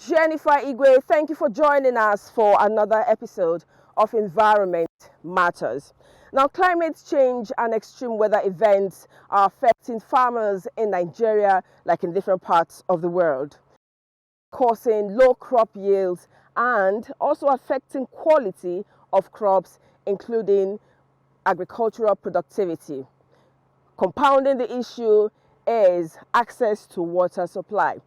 Jennifer Igwe. Thank you for joining us for another episode of Environment Matters. Now, climate change and extreme weather events are affecting farmers in Nigeria like in different parts of the world, causing low crop yields and also affecting quality of crops, including agricultural productivity. Compounding the issue is access to water supply.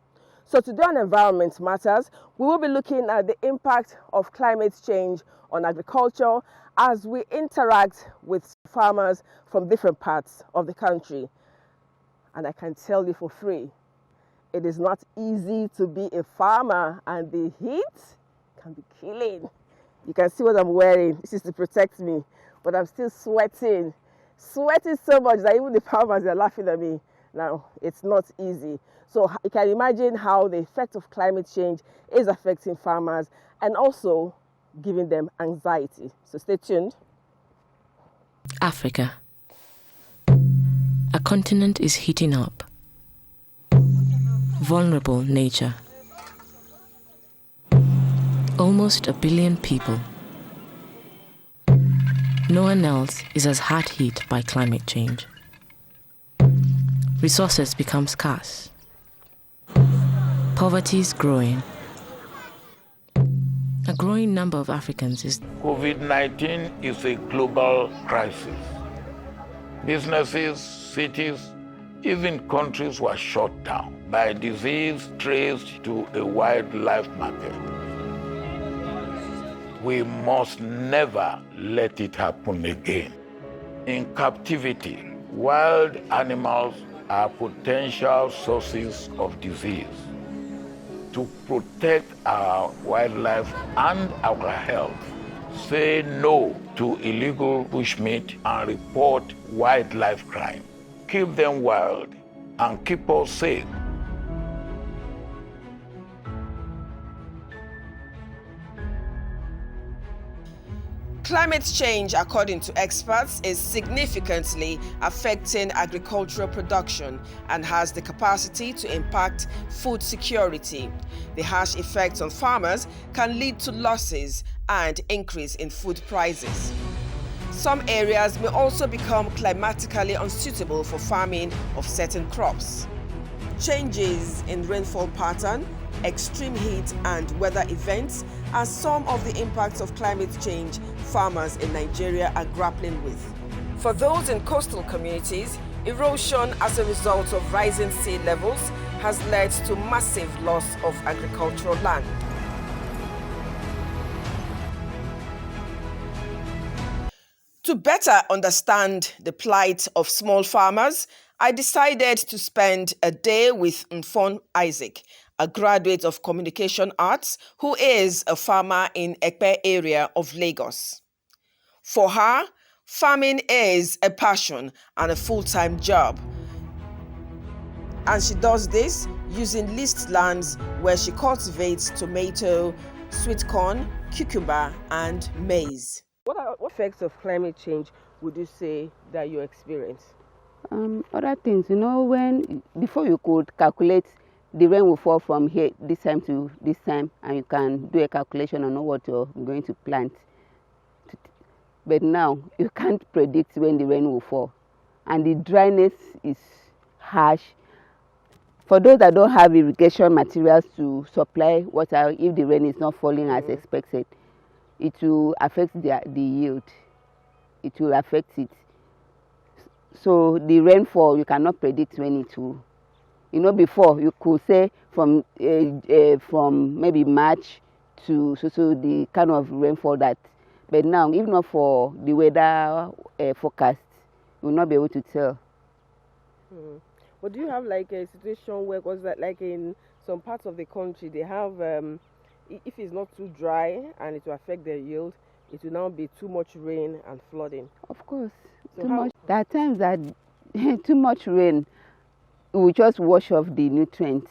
So today on Environment Matters, we will be looking at the impact of climate change on agriculture as we interact with farmers from different parts of the country. And I can tell you for free, it is not easy to be a farmer, and the heat can be killing. You can see what I'm wearing. This is to protect me, but I'm still sweating so much that even the farmers are laughing at me. Now, it's not easy. So you can imagine how the effect of climate change is affecting farmers and also giving them anxiety. So stay tuned. Africa. A continent is heating up. Vulnerable nature. Almost 1 billion people. No one else is as hard hit by climate change. Resources become scarce. Poverty is growing. A growing number of Africans is... COVID-19 is a global crisis. Businesses, cities, even countries were shut down by a disease traced to a wildlife market. We must never let it happen again. In captivity, wild animals are potential sources of disease. To protect our wildlife and our health, say no to illegal bushmeat and report wildlife crime. Keep them wild and keep us safe. Climate change, according to experts, is significantly affecting agricultural production and has the capacity to impact food security. The harsh effects on farmers can lead to losses and increase in food prices. Some areas may also become climatically unsuitable for farming of certain crops. Changes in rainfall pattern, extreme heat and weather events are some of the impacts of climate change farmers in Nigeria are grappling with. For those in coastal communities, erosion as a result of rising sea levels has led to massive loss of agricultural land. To better understand the plight of small farmers, I decided to spend a day with Mfon Isaac, a graduate of communication arts who is a farmer in Ekpe area of Lagos. For her, farming is a passion and a full-time job. And she does this using leased lands where she cultivates tomato, sweet corn, cucumber, and maize. What effects of climate change would you say that you experience? Other things, before you could calculate the rain will fall from here this time to this time, and you can do a calculation and know what you're going to plant. But now you can't predict when the rain will fall, and the dryness is harsh. For those that don't have irrigation materials to supply water, if the rain is not falling as expected, it will affect the yield. It will affect it. So the rainfall, you cannot predict when it will. Before you could say from maybe March to the kind of rainfall that, but now even not for the weather forecast, you will not be able to tell. But do you have like a situation where, because like in some parts of the country, they have, if it's not too dry and it will affect their yield, it will now be too much rain and flooding? Of course, so too much. There are times that too much rain will just wash off the nutrients,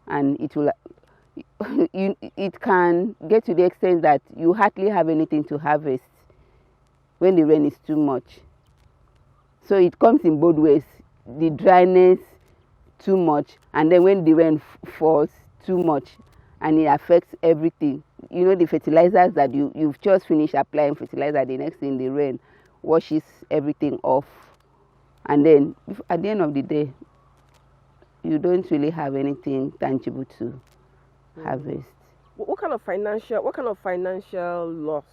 and it will. It can get to the extent that you hardly have anything to harvest when the rain is too much. So it comes in both ways: the dryness, too much, and then when the rain falls too much, and it affects everything. You know, the fertilizers that you've just finished applying fertilizer, the next thing, the rain washes everything off. And then at the end of the day, you don't really have anything tangible to harvest. What kind of financial loss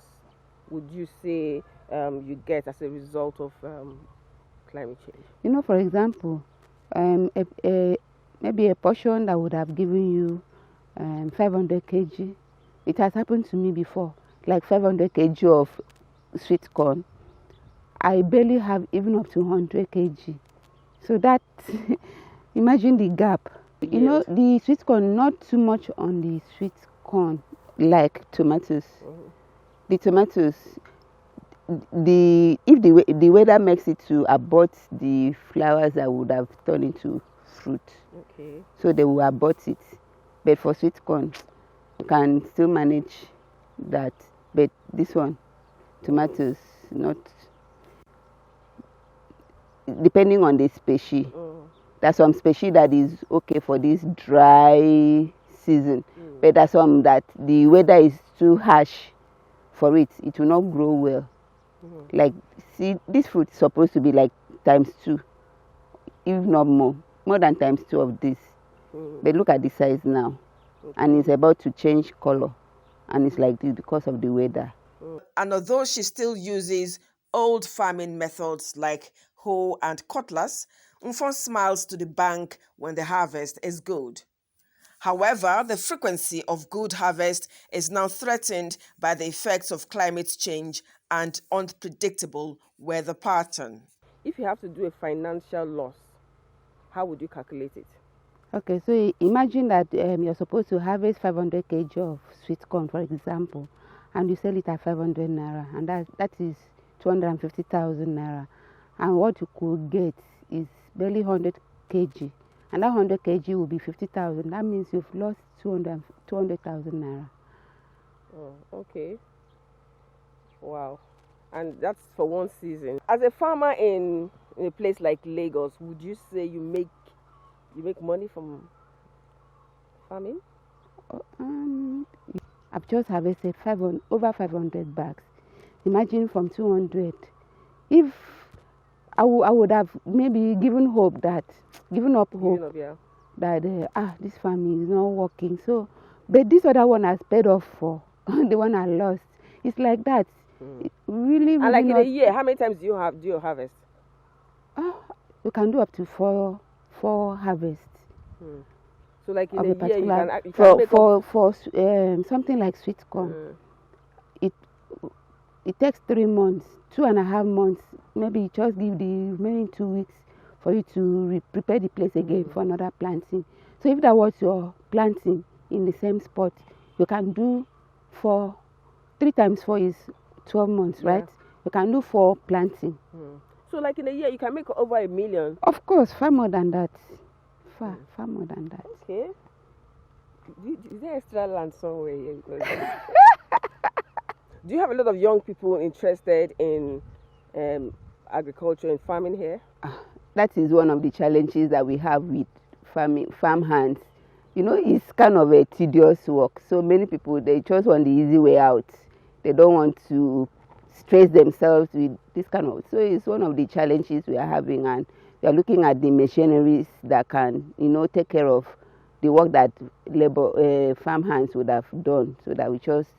would you say you get as a result of climate change? You know, for example, maybe a portion that would have given you 500 kg. It has happened to me before, like 500 kg of sweet corn. I barely have even up to 100 kg. So that, imagine the gap. Yes. You know, the sweet corn, not too much on the sweet corn like tomatoes. The tomatoes, if the weather makes it to abort the flowers that would have turned into fruit, Okay. so they will abort it. But for sweet corn, you can still manage that. But this one, tomatoes, not, depending on the species. There's some species that is okay for this dry season, but there's some that the weather is too harsh for it. It will not grow well. Like, see, this fruit is supposed to be like ×2, if not more than ×2 of this. But look at the size now, and it's about to change color, and it's like this because of the weather. And although she still uses old farming methods like hoe and cutlass, Mfon smiles to the bank when the harvest is good. However, the frequency of good harvest is now threatened by the effects of climate change and unpredictable weather pattern. If you have to do a financial loss, how would you calculate it? Okay, so imagine that you're supposed to harvest 500 kg of sweet corn, for example, and you sell it at 500 naira, and that is 250,000 naira. And what you could get is barely 100 kg, and that 100 kg will be 50,000. That means you've lost 200,000 naira. Oh, okay. Wow. And that's for one season. As a farmer in a place like Lagos, would you say you make money from farming? I've just harvested over 500 bags. Imagine from 200. If I would have maybe given up hope yeah. that this farming is not working. So, but this other one has paid off for the one I lost. It's like that. It really, and like in a year, how many times do you harvest? You can do up to four harvests. So like in a year, you can for something like sweet corn, it takes 3 months, 2.5 months. Maybe you just give the remaining 2 weeks for you to prepare the place again for another planting. So if that was your planting in the same spot, you can do 3 times 4 is 12 months, right? You can do 4 planting. So like in a year, you can make over 1 million. Of course, far more than that. Far more than that. Okay. Is there extra land somewhere here? Do you have a lot of young people interested in agriculture and farming here? That is one of the challenges that we have with farm hands. You know, it's kind of a tedious work. So many people, they just want the easy way out. They don't want to stress themselves with this kind of. So it's one of the challenges we are having, and we are looking at the machineries that can, take care of the work that farm hands would have done. So that we just,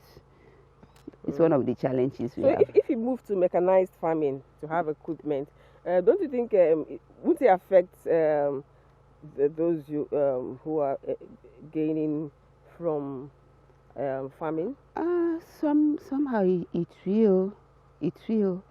it's one of the challenges we have. If you move to mechanized farming to have equipment, don't you think wouldn't it affect those who are gaining from farming? Somehow it will,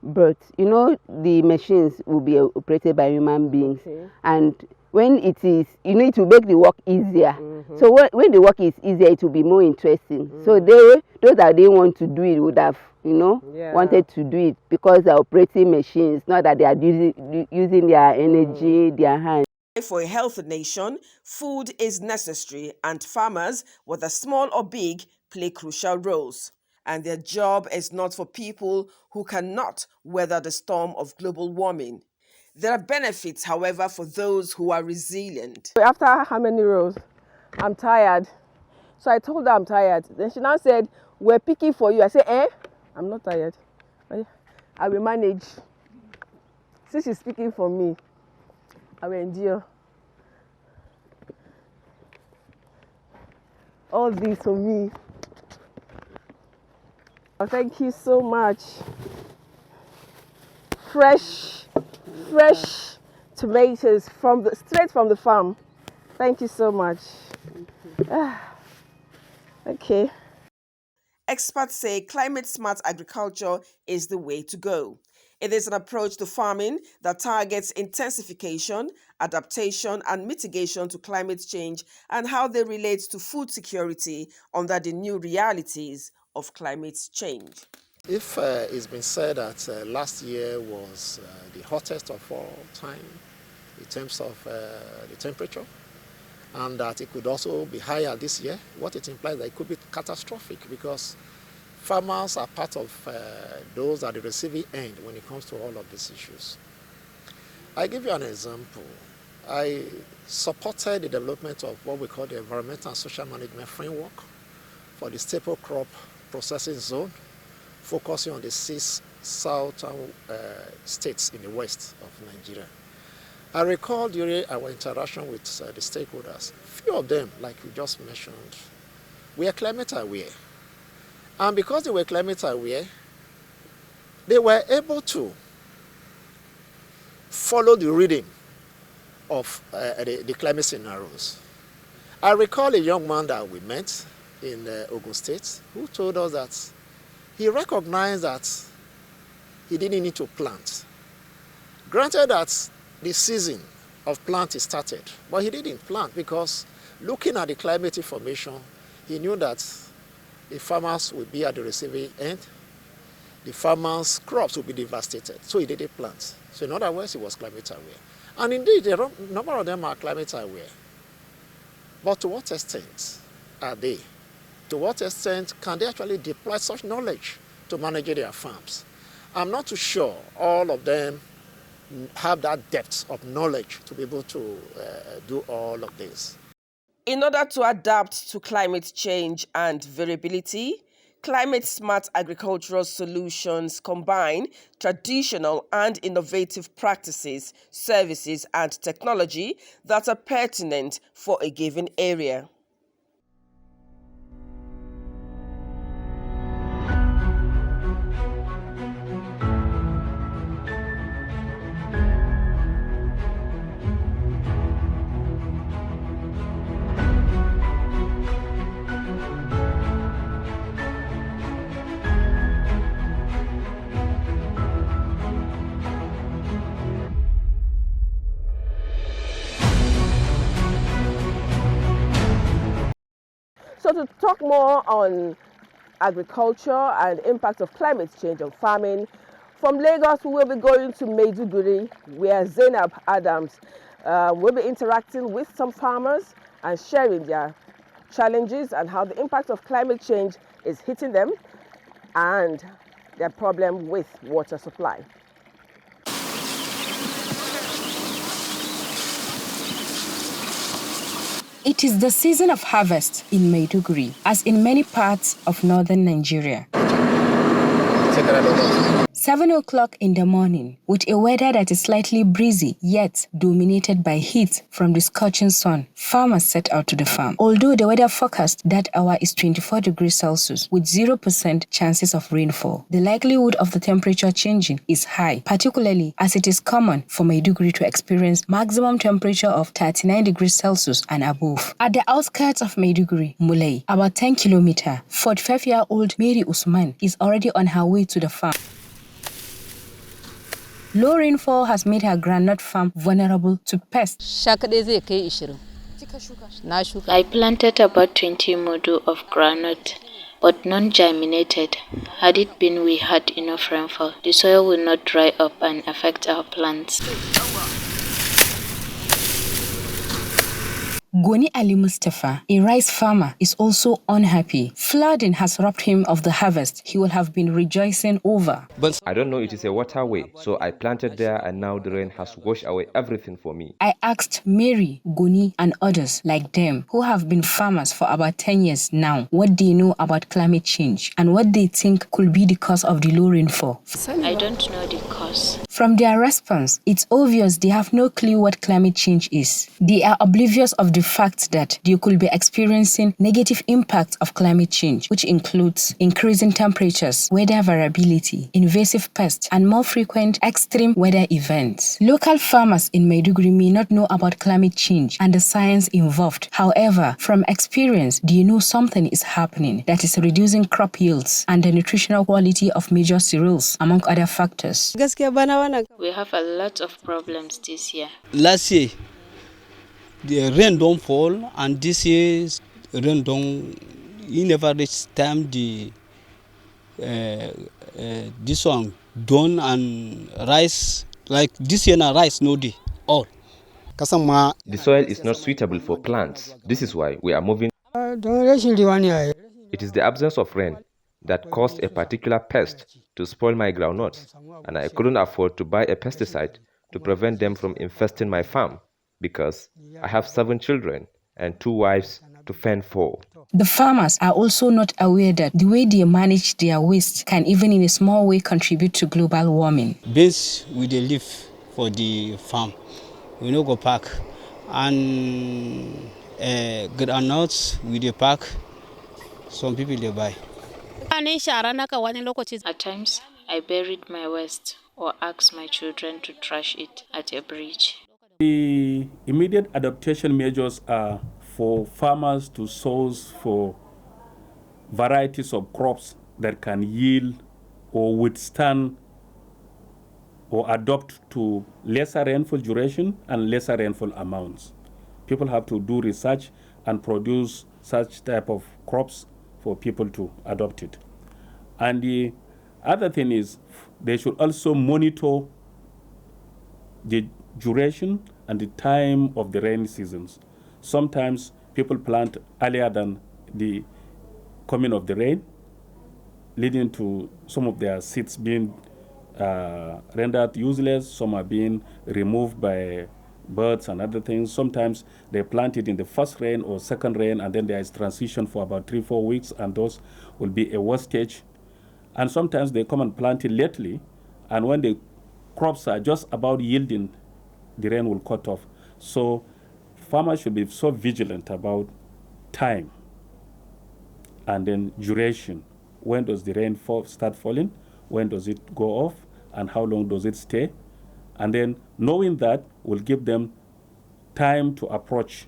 but the machines will be operated by human beings, and when it is, it will make the work easier. So when the work is easier, it will be more interesting. So those that didn't want to do it would have, wanted to do it, because they're operating machines, not that they are using their energy, their hands. For a healthy nation, food is necessary, and farmers, whether small or big, play crucial roles. And their job is not for people who cannot weather the storm of global warming. There are benefits, however, for those who are resilient. After how many rows? I'm tired. So I told her I'm tired. Then she now said, we're picking for you. I said, I'm not tired. I will manage. Since she's speaking for me, I will endure. All this for me. Oh, thank you so much. Fresh tomatoes straight from the farm. Thank you so much. Okay. Experts say climate-smart agriculture is the way to go. It is an approach to farming that targets intensification, adaptation, and mitigation to climate change and how they relate to food security under the new realities of climate change. If it's been said that last year was the hottest of all time in terms of the temperature, and that it could also be higher this year, what it implies that it could be catastrophic because farmers are part of those at the receiving end when it comes to all of these issues. I give you an example. I supported the development of what we call the Environmental and Social Management Framework for the staple crop processing zone, focusing on the 6 southern states in the west of Nigeria. I recall during our interaction with the stakeholders, few of them, like you just mentioned, were climate aware. And because they were climate aware, they were able to follow the reading of the climate scenarios. I recall a young man that we met in Ogun State who told us that he recognized that he didn't need to plant. Granted that the season of planting started, but he didn't plant because looking at the climate information, he knew that the farmers would be at the receiving end, the farmers' crops would be devastated, so he didn't plant. So in other words, he was climate aware. And indeed, a number of them are climate aware. But to what extent are they? To what extent can they actually deploy such knowledge to manage their farms? I'm not too sure all of them have that depth of knowledge to be able to do all of this. In order to adapt to climate change and variability, climate-smart agricultural solutions combine traditional and innovative practices, services, and technology that are pertinent for a given area. So to talk more on agriculture and the impact of climate change on farming, from Lagos we will be going to Maiduguri, where Zainab Adams will be interacting with some farmers and sharing their challenges and how the impact of climate change is hitting them and their problem with water supply. It is the season of harvest in Maiduguri, as in many parts of northern Nigeria. 7 o'clock in the morning, with a weather that is slightly breezy, yet dominated by heat from the scorching sun, farmers set out to the farm. Although the weather forecast that hour is 24 degrees Celsius with 0% chances of rainfall, the likelihood of the temperature changing is high, particularly as it is common for Maiduguri to experience maximum temperature of 39 degrees Celsius and above. At the outskirts of Maiduguri, Mulai, about 10 kilometers, 45-year-old Mary Usman is already on her way to the farm. Low rainfall has made her groundnut farm vulnerable to pests. I planted about 20 module of groundnut, but none germinated. Had it been we had enough rainfall, the soil will not dry up and affect our plants. Goni Ali Mustafa, a rice farmer, is also unhappy. Flooding has robbed him of the harvest he would have been rejoicing over. I don't know, it is a waterway, so I planted there and now the rain has washed away everything for me. I asked Mary, Goni, and others like them who have been farmers for about 10 years now what they know about climate change and what they think could be the cause of the low rainfall. I don't know the cause. From their response, it's obvious they have no clue what climate change is. They are oblivious of the fact that they could be experiencing negative impacts of climate change, which includes increasing temperatures, weather variability, invasive pests, and more frequent extreme weather events. Local farmers in Maiduguri may not know about climate change and the science involved. However, from experience, they know something is happening that is reducing crop yields and the nutritional quality of major cereals, among other factors. We have a lot of problems this year. Last year, the rain don't fall, and this year's rain don't. You never reach time the this one done and rice like this year na rice no day all. The soil is not suitable for plants. This is why we are moving. It is the absence of rain that caused a particular pest to spoil my groundnuts, and I couldn't afford to buy a pesticide to prevent them from infesting my farm because I have 7 children and 2 wives to fend for. The farmers are also not aware that the way they manage their waste can even in a small way contribute to global warming. Beans we dey live for the farm, we no go pack, and groundnuts we dey pack. Some people they buy. At times, I buried my waste or asked my children to trash it at a bridge. The immediate adaptation measures are for farmers to source for varieties of crops that can yield or withstand or adapt to lesser rainfall duration and lesser rainfall amounts. People have to do research and produce such type of crops for people to adopt it. And the other thing is they should also monitor the duration and the time of the rainy seasons. Sometimes people plant earlier than the coming of the rain, leading to some of their seeds being rendered useless. Some are being removed by birds and other things. Sometimes they plant it in the first rain or second rain, and then there is transition for about 3-4 weeks, and those will be a wastage. And sometimes they come and plant it lately, and when the crops are just about yielding, the rain will cut off. So farmers should be so vigilant about time and then duration. When does the rain start falling? When does it go off? And how long does it stay? And then knowing that will give them time to approach,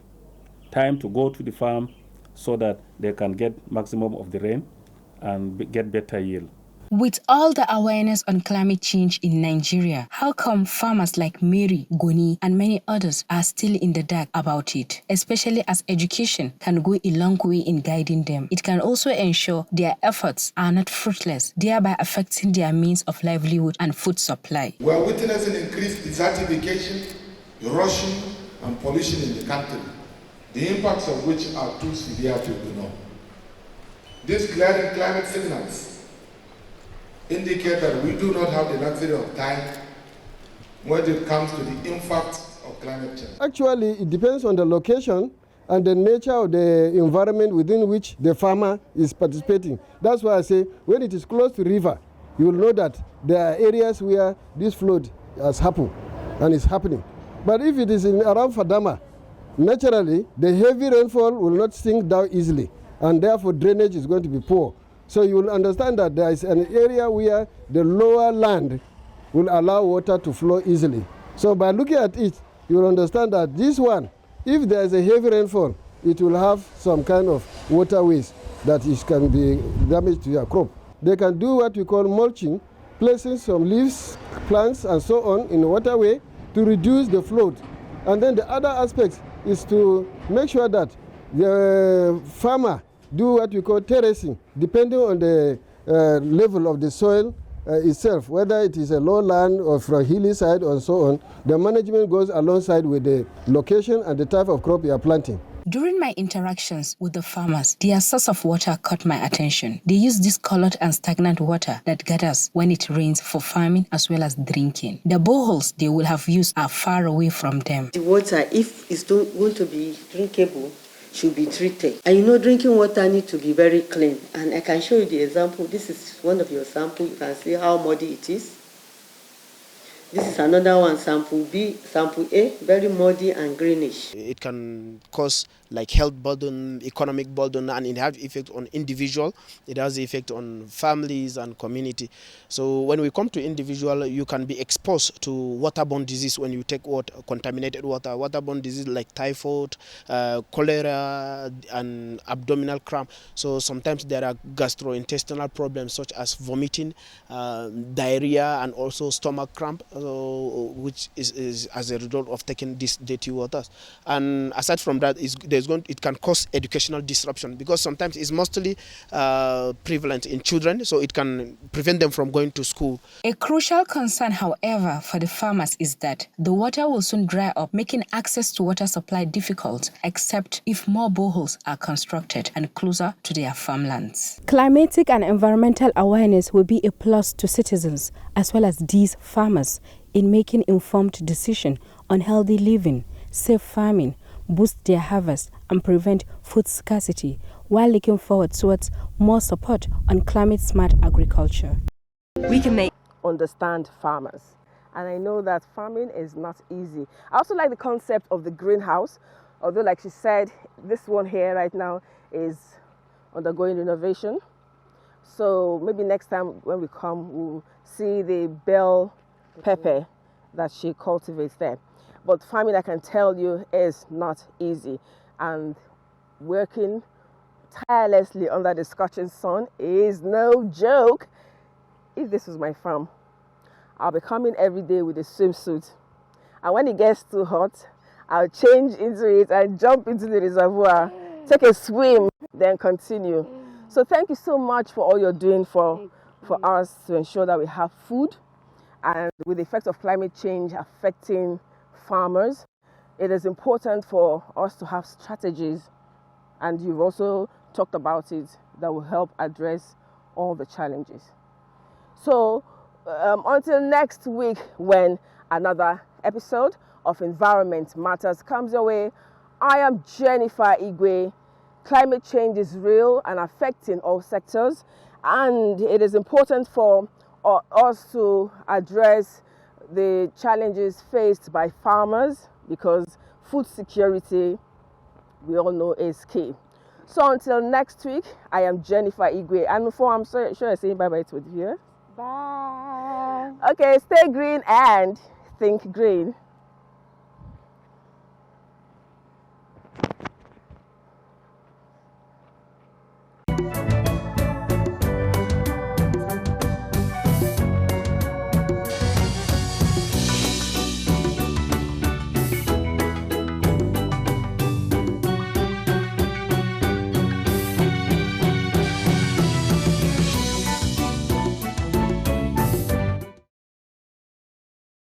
time to go to the farm so that they can get maximum of the rain and get better yield. With all the awareness on climate change in Nigeria, how come farmers like Mary, Goni, and many others are still in the dark about it? Especially as education can go a long way in guiding them. It can also ensure their efforts are not fruitless, thereby affecting their means of livelihood and food supply. We are witnessing increased desertification, erosion, and pollution in the country, the impacts of which are too severe to ignore. These glaring climate signals indicate that we do not have the luxury of time when it comes to the impact of climate change. Actually, it depends on the location and the nature of the environment within which the farmer is participating. That's why I say when it is close to river, you will know that there are areas where this flood has happened and is happening. But if it is around Fadama, naturally, the heavy rainfall will not sink down easily, and therefore drainage is going to be poor. So you will understand that there is an area where the lower land will allow water to flow easily. So by looking at it, you will understand that this one, if there is a heavy rainfall, it will have some kind of waterways that can be damaged to your crop. They can do what we call mulching, placing some leaves, plants, and so on in the waterway to reduce the flood. And then the other aspect is to make sure that the farmer do what we call terracing, depending on the level of the soil itself, whether it is a lowland or from hilly side or so on. The management goes alongside with the location and the type of crop you are planting. During my interactions with the farmers, their source of water caught my attention. They use discolored and stagnant water that gathers when it rains for farming as well as drinking. The boreholes they will have used are far away from them. The water, if it's going to be drinkable, should be treated. And you know, drinking water needs to be very clean. And I can show you the example. This is one of your samples. You can see how muddy it is. This is another one, sample B, sample A, very muddy and greenish. It can cause like health burden, economic burden, and it has effect on individual. It has effect on families and community. So when we come to individual, you can be exposed to waterborne disease when you take contaminated water. Waterborne disease like typhoid, cholera, and abdominal cramp. So sometimes there are gastrointestinal problems such as vomiting, diarrhea, and also stomach cramp, which is as a result of taking these dirty waters. And aside from that, it can cause educational disruption because sometimes it's mostly prevalent in children, so it can prevent them from going to school. A crucial concern, however, for the farmers is that the water will soon dry up, making access to water supply difficult, except if more boreholes are constructed and closer to their farmlands. Climatic and environmental awareness will be a plus to citizens as well as these farmers in making informed decisions on healthy living, safe farming, boost their harvest and prevent food scarcity, while looking forward towards more support on climate-smart agriculture. We can make understand farmers, and I know that farming is not easy. I also like the concept of the greenhouse, although like she said, this one here right now is undergoing renovation. So maybe next time when we come, we'll see the bell pepper that she cultivates there. But farming, I can tell you, is not easy, and working tirelessly under the scorching sun is no joke. If this was my farm, I'll be coming every day with a swimsuit, and when it gets too hot, I'll change into it and jump into the reservoir, take a swim, then continue. So thank you so much for all you're doing for us to ensure that we have food. And with the effects of climate change affecting farmers, it is important for us to have strategies, and you've also talked about it, that will help address all the challenges. So until next week, when another episode of Environment Matters comes your way, I am Jennifer Igwe. Climate change is real and affecting all sectors, and it is important for us to address the challenges faced by farmers, because food security, we all know, is key. So until next week, I am Jennifer Igwe, and before I'm sure I'm saying bye-bye to the viewers. Bye. Okay, stay green and think green.